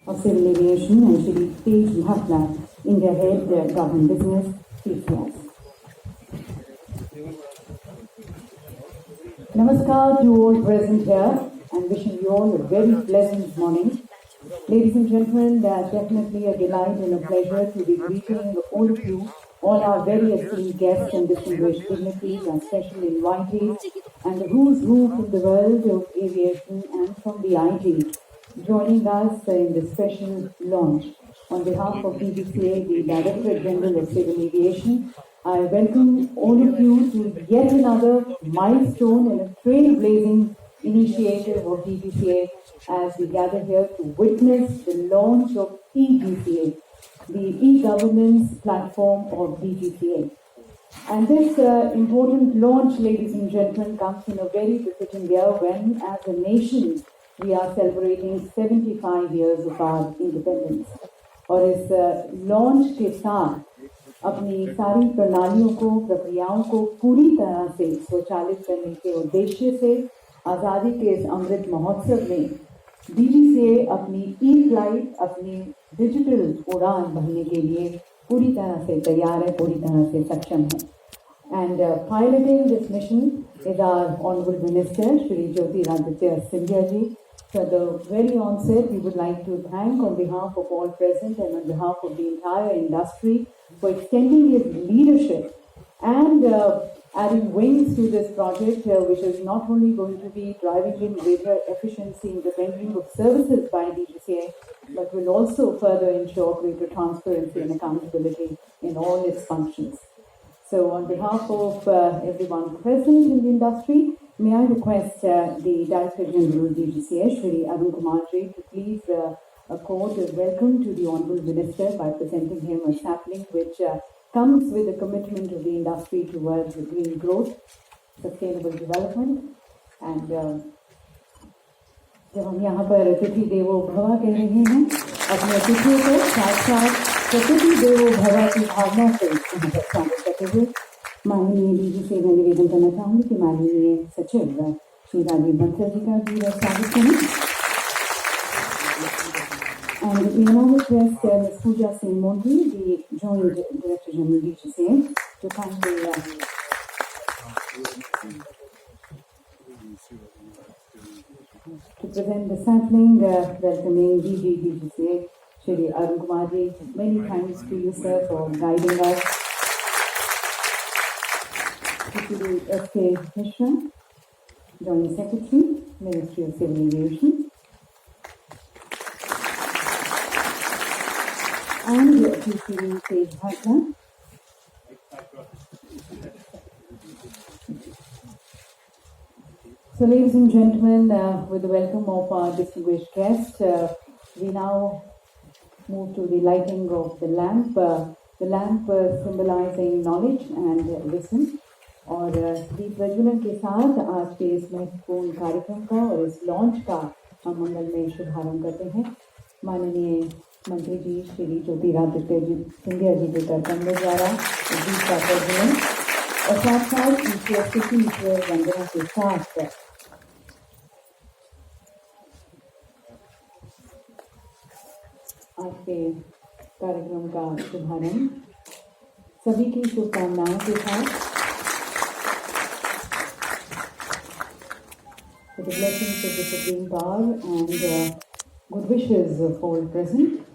of Civil Aviation, and Shri Tej Bhatla, India Head Government Business, TCS. Namaskar to all present here, and wishing you all a very pleasant morning. Ladies and gentlemen, definitely a delight and a pleasure to be greeting all of you, all our very esteemed guests and distinguished dignitaries and special invitees, and the who's who from the world of aviation and from the IT, joining us in this special launch. On behalf of DGCA, the Director General of Civil Aviation, I welcome all of you to yet another milestone and a trailblazing initiative of DGCA as we gather here to witness the launch of eGCA, the e-governance platform of DGCA. And this important launch, ladies and gentlemen, comes in a very befitting year when, as a nation, we are celebrating 75 years of our independence. और इस launch के साथ अपनी सारी प्रणालियों को, प्रक्रियाओं को पूरी तरह से स्वचालित करने के उद्देश्य से आज़ादी के इस अमृत महोत्सव में DGCA अपनी ई-फ्लाइट, अपनी डिजिटल उड़ान भरने के लिए पूरी तरह से तैयार है, पूरी तरह से सक्षम है. And piloting this mission is our Honorable Minister, Shri Jyotiraditya Scindia ji. So at the very onset, we would like to thank on behalf of all present and on behalf of the entire industry for extending his leadership and adding wings to this project, which is not only going to be driving in greater efficiency in the rendering of services by DGCA, but will also further ensure greater transparency and accountability in all its functions. So on behalf of everyone present in the industry, may I request the Director General of DGCA, Shri Arun Kumar ji, to please accord a welcome to the Honourable Minister by presenting him a sapling which comes with the commitment of the industry towards green growth, sustainable development, and जब हम यहाँ पर अतिथि देवो भव कह रहे हैं, अपने अतिथियों को साथ साथ अतिथि देवो भव की भावना से यहाँ पर स्वागत करते हुए माननीय DGCA मैं निवेदन करना चाहूँगी कि माननीय सचिव श्री राजीव बंसल जी का भी स्वागत करें. And we now request Ms. Pooja Singh Mondri, the Joint Director General DGCA, to kindly to present the sapling welcoming DG DGCA, Shri Arun Kumar ji. Many thanks to you, sir, for guiding us. To the S.K. Mishra, Joint Secretary, Ministry of Civil Aviation, and to Shri Tej Bhatla. So, ladies and gentlemen, with the welcome of our distinguished guest, we now move to the lighting of the lamp symbolizing knowledge and wisdom. और दीप प्रज्वलन के साथ आज के इस महत्वपूर्ण कार्यक्रम का और इस लॉन्च का हम मंगलमय शुभारंभ करते हैं. माननीय मंत्री जी श्री ज्योतिरादित्य सिंधिया जी के कर कमलों द्वारा दीप का प्रज्वलन और साथ साथ ईश्वर वंदना के साथ आज के कार्यक्रम का शुभारंभ सभी की शुभकामनाओं के साथ with the blessings of the Supreme Power and good wishes of all present.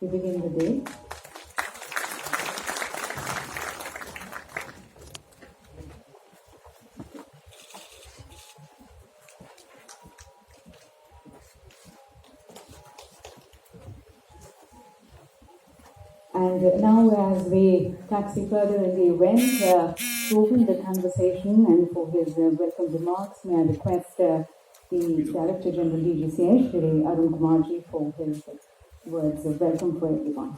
We begin the day. And now as we taxi further in the event, to open the conversation and for his welcome remarks, may I request the Director General DGCA, Shri Arun Kumar ji, for his words of welcome for everyone.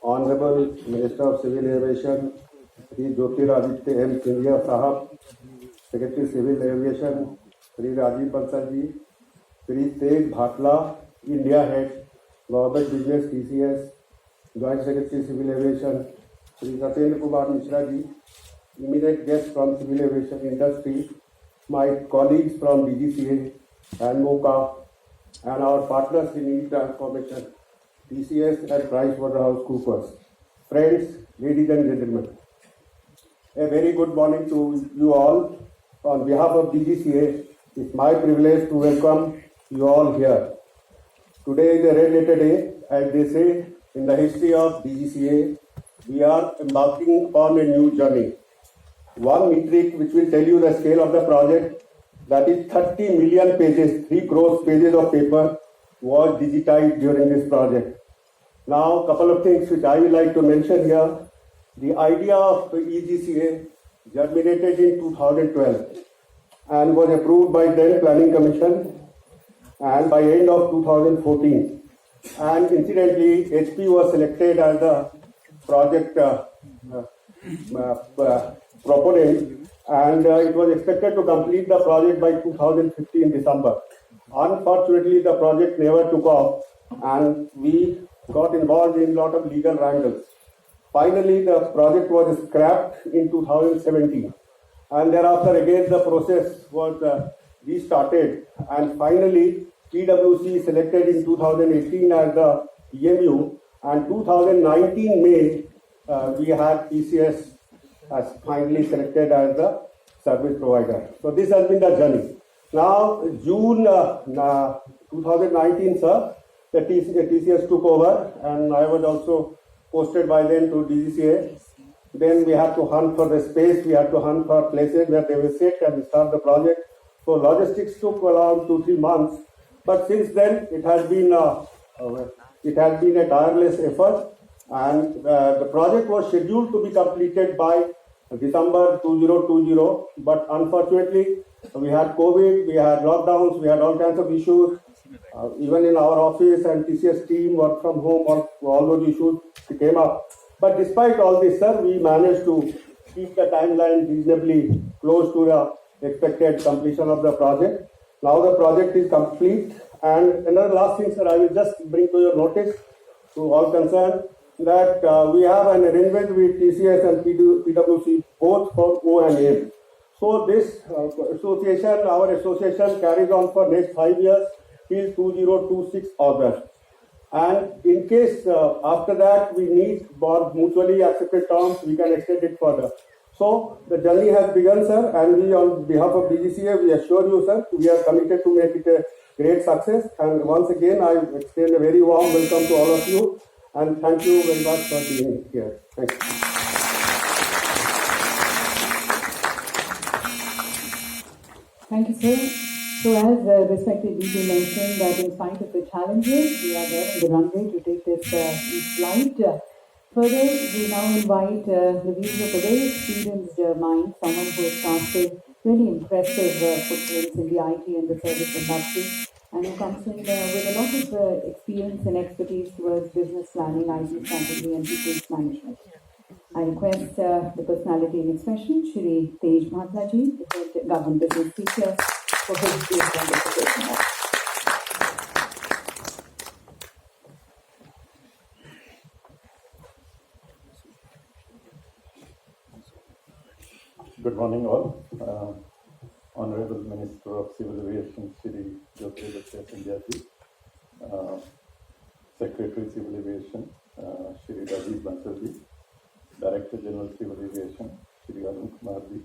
Honorable Minister of Civil Aviation, Shri Jyotiraditya M. Scindia Sahab, Secretary Civil Aviation, Shri Rajiv Bansal ji, Shri Tej Bhatla, India Head, Government Business TCS, Joint Secretary Civil Aviation, Shri Satendra Kumar Mishra ji, immediate guests from civil aviation industry, my colleagues from DGCA and MOCA, and our partners in e-transformation, TCS and PricewaterhouseCoopers. Friends, ladies and gentlemen, a very good morning to you all. On behalf of DGCA, it's my privilege to welcome you all here. Today is a red letter day, as they say in the history of DGCA. We are embarking upon a new journey. One metric which will tell you the scale of the project, that is 30 million pages, 3 crore pages of paper was digitized during this project. Now, a couple of things which I would like to mention here. The idea of EGCA germinated in 2012 and was approved by then Planning Commission and by end of 2014. And incidentally, HP was selected as the project proponent, and it was expected to complete the project by 2015 December. Unfortunately, the project never took off, and we got involved in a lot of legal wrangles. Finally, the project was scrapped in 2017, and thereafter again the process was restarted, and finally PwC selected in 2018 as the EMU, and 2019 May we had TCS as finally selected as the service provider. So this has been the journey. Now June 2019, sir, the TCS took over, and I was also posted by then to DGCA. Then we had to hunt for the space, we had to hunt for places where they will sit and start the project. So logistics took around 2-3 months, but since then it has been a tireless effort, and the project was scheduled to be completed by December 2020, but unfortunately we had COVID, we had lockdowns, we had all kinds of issues. Even in our office and TCS team work from home, all those issues came up. But despite all this, sir, we managed to keep the timeline reasonably close to the expected completion of the project. Now the project is complete. And another last thing, sir, I will just bring to your notice, to all concerned, that we have an arrangement with TCS and PwC, both for O&M. So this association, our association carries on for next 5 years till 2026 August. And in case after that we need for mutually accepted terms, we can extend it further. So the journey has begun, sir, and we on behalf of DGCA, we assure you, sir, we are committed to make it a great success. And once again, I extend a very warm welcome to all of you, and thank you very much for being here. Thank you. Thank you, sir. So as respected VP mentioned, that in spite of the challenges, we are there in the runway to take this flight. Further, we now invite the views of a very experienced mind, someone who has casted really impressive footprints in the IT and the service industry, and who comes in with a lot of experience and expertise towards business planning, IT strategy, and people's management. I request the personality in expression, Shri Tej Bhatla ji, the head government business teacher, for his views on the presentation. Good morning, all. Honorable Minister of Civil Aviation, Shri Jyotiraditya Scindia ji, Secretary Civil Aviation, Shri Rajiv Bansal ji, Director General Civil Aviation, Shri Arun Kumar ji,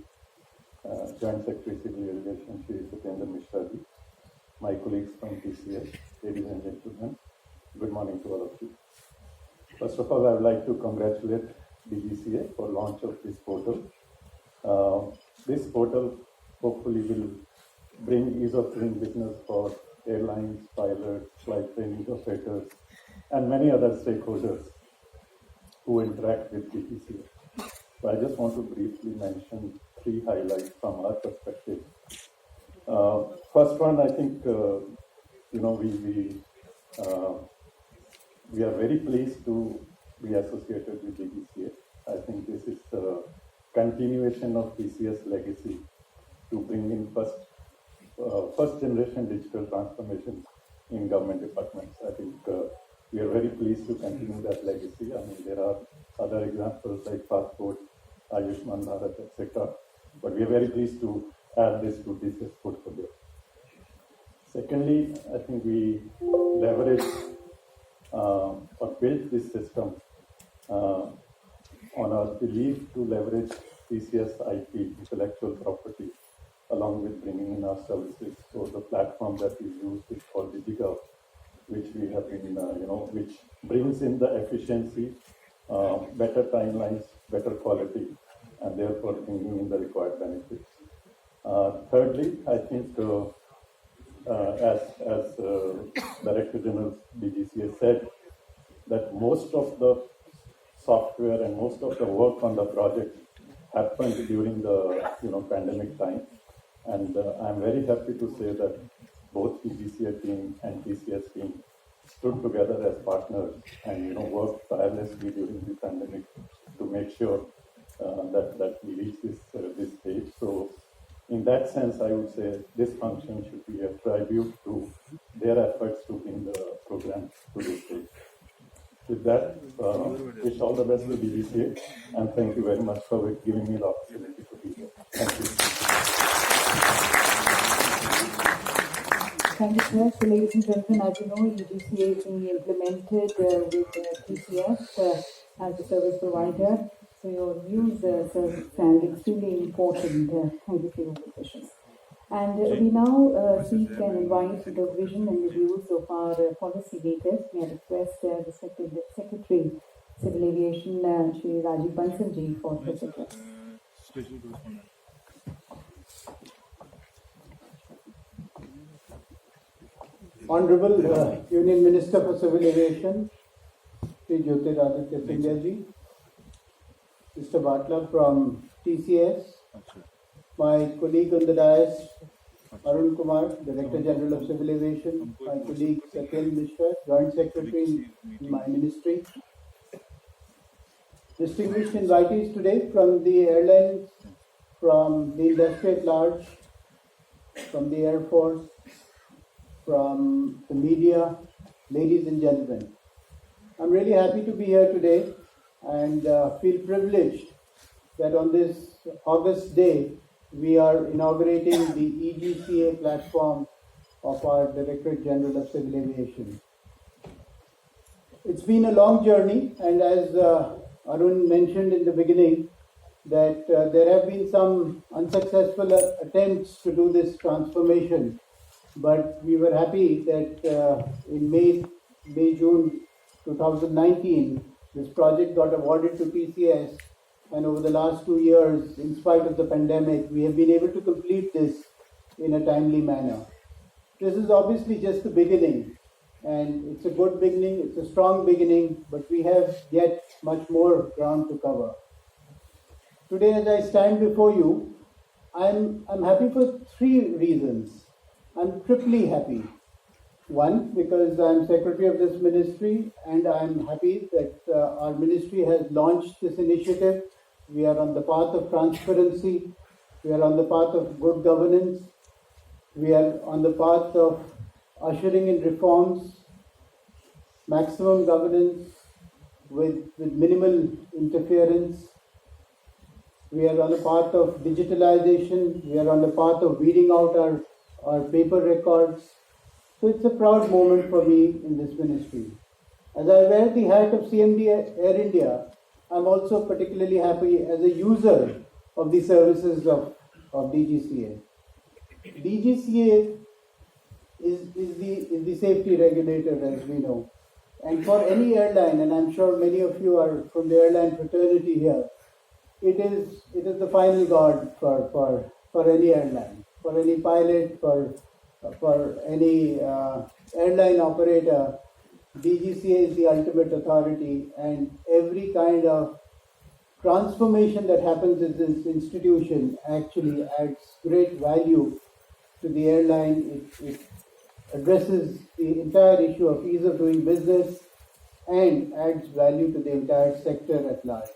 Joint Secretary Civil Aviation, Shri Satyendra Mishra ji, my colleagues from TCS, ladies and gentlemen, good morning to all of you. First of all, I would like to congratulate DGCA for launch of this portal. This portal hopefully will bring ease of doing business for airlines, pilots, flight training operators, and many other stakeholders who interact with DGCA. So I just want to briefly mention 3 highlights from our perspective. First one, I think we are very pleased to be associated with DGCA. I think this is the continuation of TCS legacy to bring in first generation digital transformation in government departments. I think we are very pleased to continue that legacy. I mean, there are other examples like passport Ayushman Bharat, etc. But we are very pleased to add this to TCS portfolio. Secondly, I think we leverage or built this system on our belief to leverage TCS IP, intellectual property, along with bringing in our services. So the platform that we use is called DigiGov, which we have been, which brings in the efficiency, better timelines, better quality, and therefore bringing in the required benefits. Thirdly, I think as Director General DGCA said, that most of the software and most of the work on the project happened during the pandemic time, and I'm very happy to say that both DGCA team and TCS team stood together as partners and worked tirelessly during the pandemic to make sure that we reach this stage. So in that sense, I would say this function should be a tribute to their efforts to bring the program to this stage. With that, wish all the best to DGCA, and thank you very much for giving me the opportunity to be here. Thank you. Thank you, sir. So, ladies and gentlemen, as you know, DGCA is being implemented with TCS as a service provider. So your views, sir, stand extremely important. Thank you for your good wishes. And we now seek and invite the vision and the views of our policy makers. May I request respected Secretary Civil Aviation, Shri Rajiv Bansal ji, for his address. Honorable Union Minister for Civil Aviation, Shri Jyotiraditya Scindia ji, Mr. Bhatla from TCS, my colleague on the dais, Arun Kumar, Director General of Civil Aviation, my colleague Satyendra Mishra, Joint Secretary in my ministry, distinguished invitees today from the airlines, from the industry at large, from the Air Force, from the media, ladies and gentlemen. I'm really happy to be here today and feel privileged that on this August day, we are inaugurating the EGCA platform of our Directorate General of Civil Aviation. It's been a long journey, and as Arun mentioned in the beginning, that there have been some unsuccessful attempts to do this transformation, but we were happy that in May-June 2019, this project got awarded to TCS, and over the last 2 years, in spite of the pandemic, we have been able to complete this in a timely manner. This is obviously just the beginning, and it's a good beginning, it's a strong beginning, but we have yet much more ground to cover. Today, as I stand before you, I'm happy for 3 reasons. I'm triply happy. One, because I'm Secretary of this ministry, and I'm happy that our ministry has launched this initiative. We are on the path of transparency. We are on the path of good governance. We are on the path of ushering in reforms, maximum governance with minimal interference. We are on the path of digitalization. We are on the path of weeding out our paper records. So it's a proud moment for me in this ministry. As I wear the hat of CMD Air India, I'm also particularly happy as a user of the services of DGCA. DGCA is the safety regulator, as we know. And for any airline, and I'm sure many of you are from the airline fraternity here, it is the final guard for any airline, for any pilot, for any airline operator. DGCA is the ultimate authority, and every kind of transformation that happens in this institution actually adds great value to the airline. It addresses the entire issue of ease of doing business and adds value to the entire sector at large.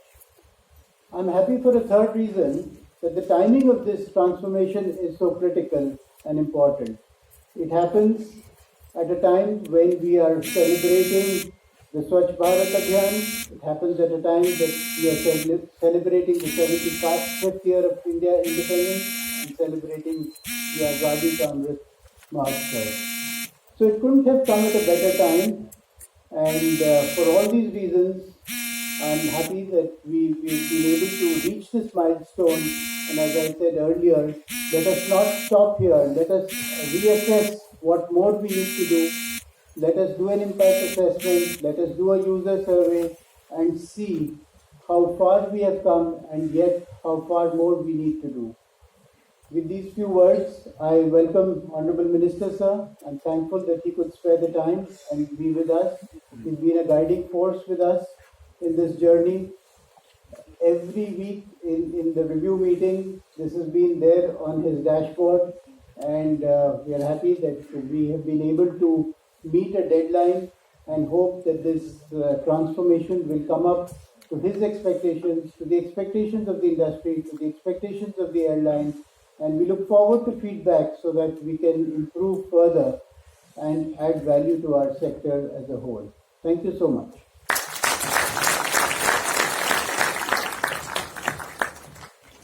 I'm happy for a third reason, that the timing of this transformation is so critical and important. It happens at a time when we are celebrating The Swachh Bharat Abhiyan, it happens at a time that we are celebrating the 75th year of India independence and celebrating the Azadi Ka Amrit Mahotsav. So it couldn't have come at a better time, and for all these reasons, I'm happy that we've been able to reach this milestone. And as I said earlier, let us not stop here. Let us reassess what more we need to do. Let us do an impact assessment. Let us do a user survey and see how far we have come and yet how far more we need to do. With these few words, I welcome Honorable Minister, sir. I'm thankful that he could spare the time and be with us. He's been a guiding force with us in this journey. Every week in the review meeting, this has been there on his dashboard, and we are happy that we have been able to meet a deadline and hope that this transformation will come up to his expectations, to the expectations of the industry, to the expectations of the airlines, and we look forward to feedback so that we can improve further and add value to our sector as a whole. Thank you so much.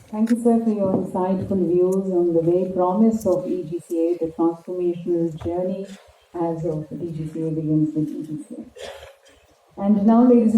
Thank you, sir, for your insightful views on the very promise of EGCA, the transformational journey as of DGCA begins with EGCA. And now, ladies and